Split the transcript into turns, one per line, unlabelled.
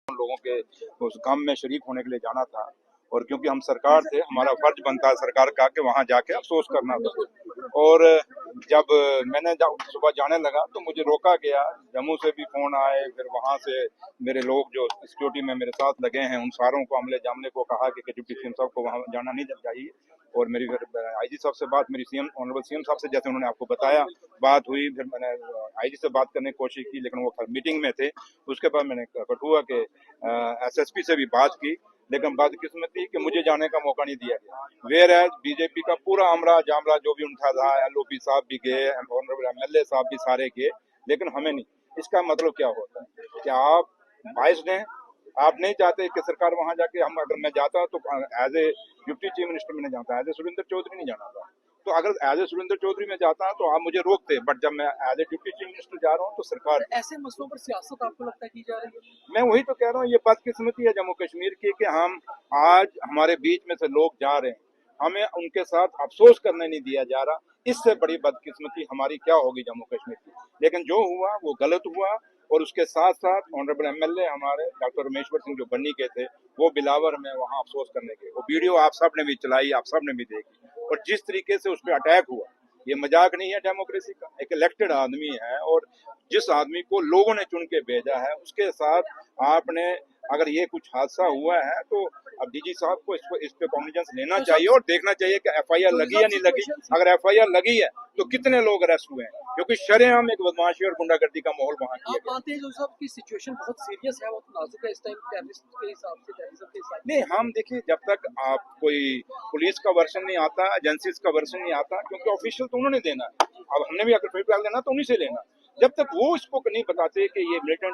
लोगों के उस काम में शरीक होने के लिए जाना था। और क्योंकि हम सरकार थे, हमारा फर्ज बनता है सरकार का कि वहां जाके अफसोस करना था। और जब मैंने सुबह जाने लगा तो मुझे रोका गया, जम्मू से भी फोन आए, फिर वहां से मेरे लोग जो सिक्योरिटी में मेरे साथ लगे हैं उन सारों को अमले जामले को कहा कि डिप्टी सीएम साहब को वहां जाना नहीं चाहिए। और मेरी फिर आईजी साहब से बात, मेरी ऑनरेबल सीएम साहब से जैसे उन्होंने आपको बताया बात हुई, फिर मैंने आईजी से बात करने की कोशिश की लेकिन वो मीटिंग में थे। उसके बाद मैंने कठुआ के एसएसपी से भी बात की, लेकिन बदकिस्मत थी कि मुझे जाने का मौका नहीं दिया गया। वेयर एज बीजेपी का पूरा अमरा जामला जो भी उनका था, एलओपी साहब भी गए, ऑनरेबल एमएलए साहब भी सारे गए, लेकिन हमें नहीं। इसका मतलब क्या होता है कि आप बाइस्ड हैं, आप नहीं चाहते कि सरकार वहां जाके, हम अगर मैं जाता तो as a deputy chief minister में नहीं जाता, एज ए सुरेंद्र चौधरी नहीं जाना था। तो अगर एज ए सुरेंद्र चौधरी में जाता तो आप मुझे रोकते, बट जब मैं as a deputy chief minister जा रहा हूँ तो सरकार,
ऐसे मसलों पर सियासत आपको लगता है की जा रही है?
मैं वही तो कह रहा हूँ, ये बदकिस्मती है जम्मू कश्मीर की कि हम आज हमारे बीच में से लोग जा रहे हैं, हमें उनके साथ अफसोस करने नहीं दिया जा रहा। इससे बड़ी बदकिस्मती हमारी क्या होगी जम्मू कश्मीर की। लेकिन जो हुआ वो गलत हुआ। और उसके साथ साथ ऑनरेबल एमएलए हमारे डॉक्टर रमेश्वर सिंह जो बन्नी के थे, वो बिलावर में वहां अफसोस करने के, वो वीडियो आप सब ने भी चलाई, आप सब ने भी देखी। और जिस तरीके से उस पर अटैक हुआ, ये मजाक नहीं है डेमोक्रेसी का। एक इलेक्टेड आदमी है और जिस आदमी को लोगों ने चुन के भेजा है उसके साथ आपने, अगर ये कुछ हादसा हुआ है तो अब डीजी साहब को इस पे कॉग्निजेंस लेना चाहिए और देखना चाहिए कि एफआईआर लगी या नहीं लगी। अगर एफआईआर लगी है तो कितने लोग अरेस्ट हुए हैं, क्योंकि शरेआम एक बदमाशी और गुंडागर्दी का माहौल वहां किया गया।
आप मानते हैं जो साहब की सिचुएशन बहुत सीरियस है, बहुत नाजुक है इस टाइम टेररिस्ट के हिसाब से, टेररिज्म के हिसाब से?
नहीं, हम देखिए, जब तक आप कोई पुलिस का वर्षन नहीं आता, एजेंसीज का वर्षन नहीं आता, क्योंकि ऑफिशियल तो उन्होंने देना है। अब हमने भी अगर फीडबैक लेना तो उन्हीं से लेना। जब तक वो इसको नहीं बताते कि ये मिलिटेंट